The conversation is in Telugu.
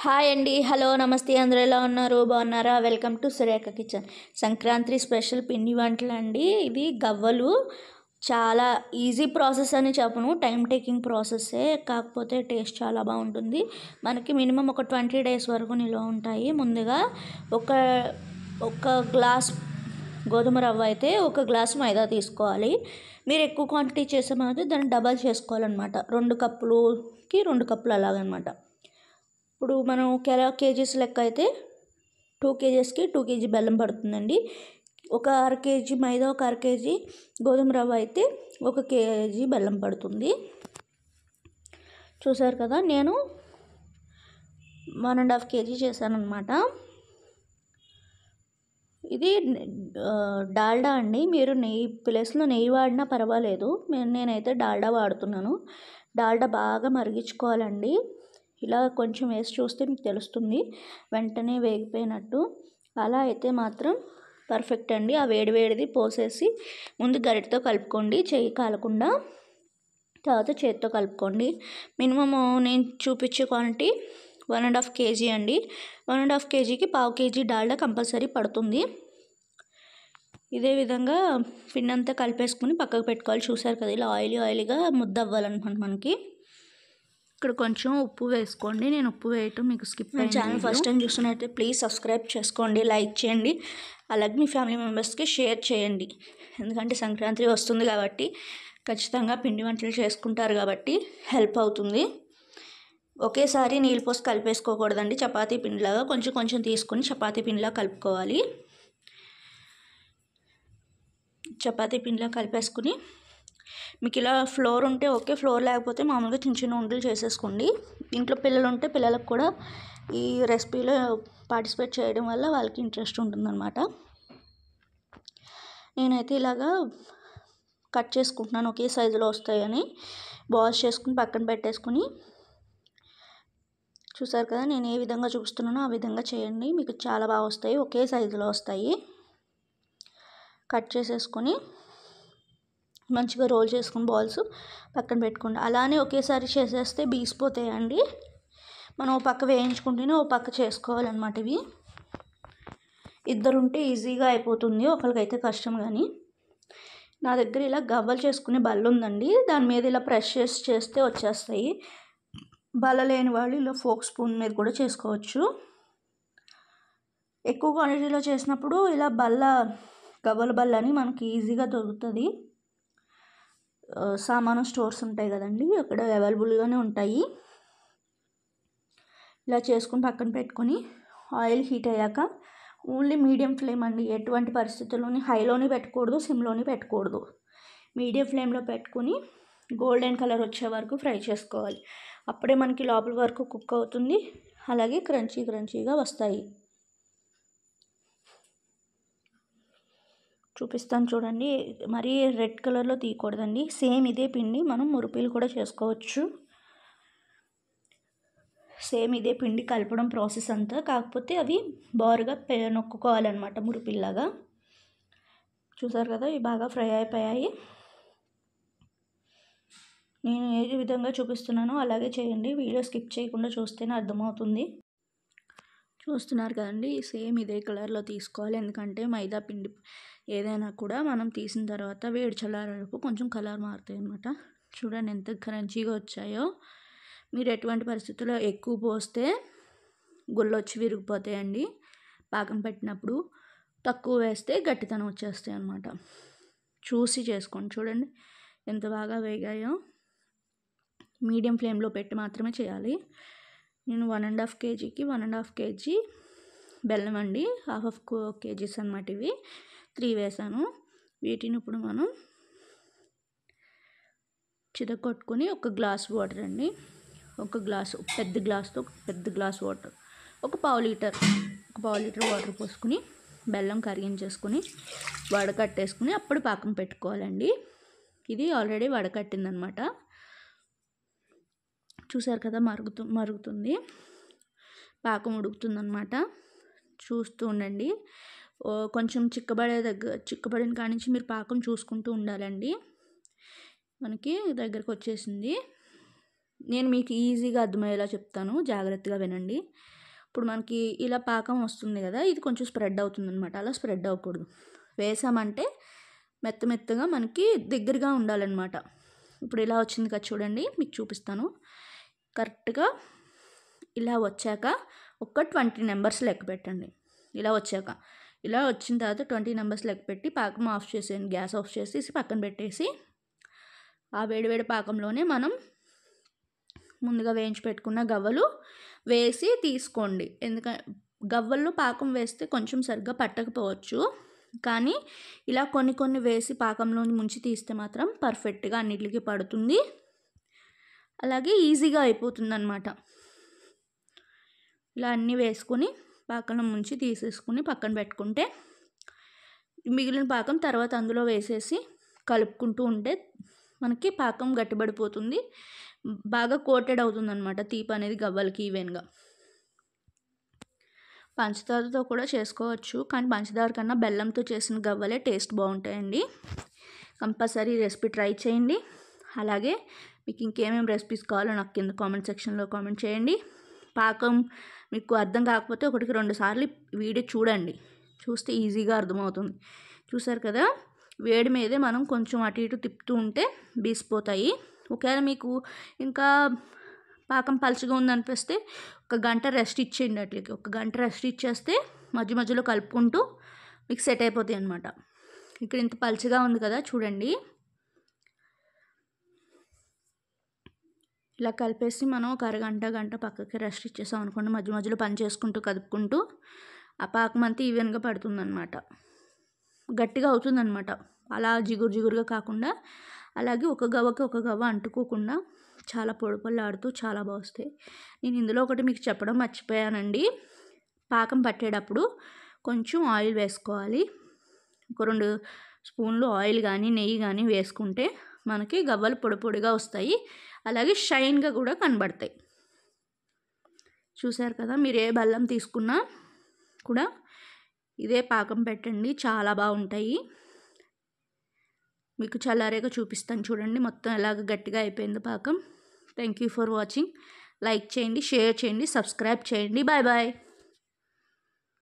హాయ్ అండి, హలో, నమస్తే. అందరూ ఎలా ఉన్నారు? బాగున్నారా? Welcome to Surekha kitchen. Sankranti special పిండి వంటలు అండి. ఇవి గవ్వలు. చాలా ఈజీ ప్రాసెస్ అని చెప్పను, టైం టేకింగ్ ప్రాసెస్సే, కాకపోతే టేస్ట్ చాలా బాగుంటుంది. మనకి మినిమం ఒక 20 days వరకు నిల్వ ఉంటాయి. ముందుగా ఒక ఒక గ్లాస్ గోధుమ రవ్వ అయితే ఒక గ్లాసు మైదా తీసుకోవాలి. మీరు ఎక్కువ క్వాంటిటీ చేసామంటే దాన్ని డబల్ చేసుకోవాలన్నమాట. 2 కప్పులకి 2 కప్పులు అలాగనమాట. ఇప్పుడు మనం కేజీస్ లెక్క అయితే 2 kgsకి 2 kg బెల్లం పడుతుందండి. ఒక అర కేజీ మైదా, ఒక అర కేజీ గోధుమ రవ్వ అయితే 1 kg బెల్లం పడుతుంది. చూసారు కదా, నేను 1.5 kg చేశాను అనమాట. ఇది డాల్డా అండి. మీరు నెయ్యి ప్లేస్లో నెయ్యి వాడినా పర్వాలేదు. నేనైతే డాల్డా వాడుతున్నాను. డాల్డా బాగా మరిగించుకోవాలండి. ఇలా కొంచెం వేసి చూస్తే మీకు తెలుస్తుంది వెంటనే వేగిపోయినట్టు. అలా అయితే మాత్రం పర్ఫెక్ట్ అండి. ఆ వేడిది పోసేసి ముందు గరిటతో కలుపుకోండి, చెయ్యి కాలకుండా. తర్వాత చేతితో కలుపుకోండి. మినిమము నేను చూపించే క్వాంటిటీ 1.5 kg అండి. 1.5 kgకి 1/2 kg డాల్డా కంపల్సరీ పడుతుంది. ఇదే విధంగా పిండి అంతా కలిపేసుకుని పక్కకు పెట్టుకోవాలి. చూసారు కదా, ఇలా ఆయిలీగా ముద్ద అవ్వాలన్నమాట మనకి. ఇక్కడ కొంచెం ఉప్పు వేసుకోండి. నేను ఉప్పు వేయటం మీకు స్కిప్ అయ్యింది. ఛానల్ ఫస్ట్ టైం చూస్తున్నట్లయితే ప్లీజ్ సబ్స్క్రైబ్ చేసుకోండి, లైక్ చేయండి, అలాగే మీ ఫ్యామిలీ మెంబర్స్కి షేర్ చేయండి. ఎందుకంటే సంక్రాంతి వస్తుంది కాబట్టి ఖచ్చితంగా పిండి వంటలు చేసుకుంటారు కాబట్టి హెల్ప్ అవుతుంది. ఒకేసారి నీళ్ళు పోసి కలిపేసుకోకూడదండి. చపాతీ పిండిలాగా కొంచెం కొంచెం తీసుకొని చపాతీ పిండిలా కలుపుకోవాలి. చపాతీ పిండిలా కలిపేసుకుని మీకు ఇలా ఫ్లోర్ ఉంటే ఓకే, ఫ్లోర్ లేకపోతే మామూలుగా చిన్న చిన్న ఉండలు చేసేసుకోండి. ఇంట్లో పిల్లలు ఉంటే పిల్లలకు కూడా ఈ రెసిపీలో పార్టిసిపేట్ చేయడం వల్ల వాళ్ళకి ఇంట్రెస్ట్ ఉంటుందన్నమాట. నేనైతే ఇలాగా కట్ చేసుకుంటున్నాను, ఒకే సైజులో వస్తాయని. బాల్స్ చేసుకుని పక్కన పెట్టేసుకుని, చూసారు కదా నేను ఏ విధంగా చూపిస్తున్నానో ఆ విధంగా చేయండి, మీకు చాలా బాగా వస్తాయి, ఒకే సైజులో వస్తాయి. కట్ చేసేసుకొని మంచిగా రోల్ చేసుకుని బాల్స్ పక్కన పెట్టుకోండి. అలానే ఒకేసారి చేసేస్తే బీసిపోతాయండి. మనం ఓ పక్క వేయించుకుంటేనే ఓ పక్క చేసుకోవాలన్నమాట. ఇవి ఇద్దరుంటే ఈజీగా అయిపోతుంది, ఒకరికైతే కష్టం. కానీ నా దగ్గర ఇలా గవ్వలు చేసుకునే బల్ల ఉందండి. దాని మీద ఇలా ప్రెస్ చేస్తే వచ్చేస్తాయి. బల్ల లేని వాళ్ళు ఇలా ఫోక్ స్పూన్ మీద కూడా చేసుకోవచ్చు. ఎక్కువ క్వాంటిటీలో చేసినప్పుడు ఇలా గవ్వల బల్ల అని మనకి ఈజీగా దొరుకుతుంది. సామాను స్టోర్స్ ఉంటాయి కదండి, అక్కడ అవైలబుల్గానే ఉంటాయి. ఇలా చేసుకుని పక్కన పెట్టుకొని ఆయిల్ హీట్ అయ్యాక ఓన్లీ మీడియం ఫ్లేమ్ అండి. ఎటువంటి పరిస్థితుల్లోని హైలోని పెట్టకూడదు, సిమ్లోని పెట్టకూడదు. మీడియం ఫ్లేమ్లో పెట్టుకుని గోల్డెన్ కలర్ వచ్చే వరకు ఫ్రై చేసుకోవాలి. అప్పుడే మనకి లోపల వరకు కుక్ అవుతుంది, అలాగే క్రంచీగా వస్తాయి. చూపిస్తాను చూడండి. మరీ రెడ్ కలర్లో తీయకూడదండి. సేమ్ ఇదే పిండి మనం మురుకులు కూడా చేసుకోవచ్చు. సేమ్ ఇదే పిండి కలపడం ప్రాసెస్ అంతా, కాకపోతే అవి బారుగా నొక్కుకోవాలన్నమాట మురుకుల్లాగా. చూసారు కదా, ఇవి బాగా ఫ్రై అయిపోయాయి. నేను ఏ విధంగా చూపిస్తున్నానో అలాగే చేయండి, వీడియో స్కిప్ చేయకుండా చూస్తేనే అర్థమవుతుంది. చూస్తున్నారు కదండి, సేమ్ ఇదే కలర్లో తీసుకోవాలి. ఎందుకంటే మైదా పిండి ఏదైనా కూడా మనం తీసిన తర్వాత వేడి చల్లారేపు కొంచెం కలర్ మారుతాయి అన్నమాట. చూడండి ఎంత క్రంచీగా వచ్చాయో. మీరు ఎటువంటి పరిస్థితుల్లో ఎక్కువ పోస్తే గుళ్ళొచ్చి విరిగిపోతాయండి పాకం పెట్టినప్పుడు. తక్కువ వేస్తే గట్టితనం వచ్చేస్తాయి అన్నమాట. చూసి చేసుకోండి. చూడండి ఎంత బాగా వేగాయో. మీడియం ఫ్లేమ్లో పెట్టి మాత్రమే చేయాలి. నేను 1.5 kgకి 1.5 kg బెల్లం అండి, 1/2 kgs అన్నమాట. ఇవి 3 వేసాను. వీటిని ఇప్పుడు మనం చితకొట్టుకొని ఒక గ్లాస్ వాటర్ అండి, ఒక గ్లాసు పెద్ద గ్లాస్ వాటర్, ఒక పావు లీటర్ వాటర్ పోసుకుని బెల్లం కరిగించేసుకుని వడకట్టేసుకుని అప్పుడు పాకం పెట్టుకోవాలండి. ఇది ఆల్రెడీ వడకట్టిందనమాట. చూసారు కదా, మరుగుతుంది, పాకం ఉడుకుతుందన్నమాట. చూస్తూ ఉండండి. కొంచెం చిక్కబడిన కాడి నుంచి మీరు పాకం చూసుకుంటూ ఉండాలండి. మనకి దగ్గరకు వచ్చేసింది. నేను మీకు ఈజీగా అర్థమయ్యేలా చెప్తాను, జాగ్రత్తగా వినండి. ఇప్పుడు మనకి ఇలా పాకం వస్తుంది కదా, ఇది కొంచెం స్ప్రెడ్ అవుతుందన్నమాట. అలా స్ప్రెడ్ అవ్వకూడదు. వేసామంటే మెత్తగా మనకి దగ్గరగా ఉండాలన్నమాట. ఇప్పుడు ఇలా వచ్చింది కదా చూడండి, మీకు చూపిస్తాను. కరెక్ట్గా ఇలా వచ్చాక ఒక 20 నెంబర్స్ లెక్క పెట్టండి. ఇలా వచ్చిన తర్వాత 20 నెంబర్స్ లెక్క పెట్టి పాకం ఆఫ్ చేసేయండి. గ్యాస్ ఆఫ్ చేసి పక్కన పెట్టేసి ఆ వేడివేడి పాకంలోనే మనం ముందుగా వేయించి పెట్టుకున్న గవ్వలు వేసి తీసుకోండి. ఎందుకంటే గవ్వల్లో పాకం వేస్తే కొంచెం సరిగ్గా పట్టకపోవచ్చు, కానీ ఇలా కొన్ని వేసి పాకంలో ముంచి తీస్తే మాత్రం పర్ఫెక్ట్గా అన్నిటికీ పడుతుంది. అలాగే ఈజీగా అయిపోతుంది అన్నమాట. ఇలా అన్నీ వేసుకొని పాకంలో ముంచి తీసేసుకుని పక్కన పెట్టుకుంటే మిగిలిన పాకం తర్వాత అందులో వేసేసి కలుపుకుంటూ ఉంటే మనకి పాకం గట్టిపడిపోతుంది, బాగా కోటెడ్ అవుతుంది అన్నమాట. తీపి అనేది గవ్వలకి ఈవెన్గా. పంచదారతో కూడా చేసుకోవచ్చు, కానీ పంచదార కన్నా బెల్లంతో చేసిన గవ్వలే టేస్ట్ బాగుంటాయండి. కంపల్సరీ రెసిపీ ట్రై చేయండి. అలాగే మీకు ఇంకేమేమి రెసిపీస్ కావాలో నాకు కింద కామెంట్ సెక్షన్లో కామెంట్ చేయండి. పాకం మీకు అర్థం కాకపోతే 1-2 సార్లు వీడియో చూడండి, చూస్తే ఈజీగా అర్థమవుతుంది. చూసారు కదా, వేడి మీదే మనం కొంచెం అటు ఇటు తిప్పుతూ ఉంటే బీసిపోతాయి. ఒకవేళ మీకు ఇంకా పాకం పలుచగా ఉందనిపిస్తే 1 గంట రెస్ట్ ఇచ్చేయండి. అట్లకి 1 గంట రెస్ట్ ఇచ్చేస్తే మధ్యలో కలుపుకుంటూ మీకు సెట్ అయిపోతాయి అన్నమాట. ఇక్కడ ఇంత పలుచగా ఉంది కదా చూడండి. ఇలా కలిపేసి మనం ఒక గంట పక్కకి రెస్ట్ ఇచ్చేసాం అనుకోండి, మధ్యలో పని చేసుకుంటూ కదుపుకుంటూ ఆ పాకం అంతా ఈవెన్గా పడుతుందన్నమాట. గట్టిగా అవుతుందన్నమాట. అలా జిగురుగా కాకుండా, అలాగే ఒక గవ్వ అంటుకోకుండా చాలా పొడిపొల్లాడుతూ చాలా బాగా వస్తాయి. నేను ఇందులో ఒకటి మీకు చెప్పడం మర్చిపోయానండి. పాకం పట్టేటప్పుడు కొంచెం ఆయిల్ వేసుకోవాలి. ఒక 2 స్పూన్లు ఆయిల్ కానీ నెయ్యి కానీ వేసుకుంటే మనకి గవ్వలు పొడిగా వస్తాయి, అలాగే షైన్గా కూడా కనబడతాయి. చూసారు కదా, మీరు ఏ బెల్లం తీసుకున్నా కూడా ఇదే పాకం పెట్టండి, చాలా బాగుంటాయి. మీకు చల్లారేక చూపిస్తాను చూడండి మొత్తం ఎలాగ గట్టిగా అయిపోయింది పాకం. Thank you for watching. Like చేయండి, షేర్ చేయండి, సబ్స్క్రైబ్ చేయండి. Bye bye.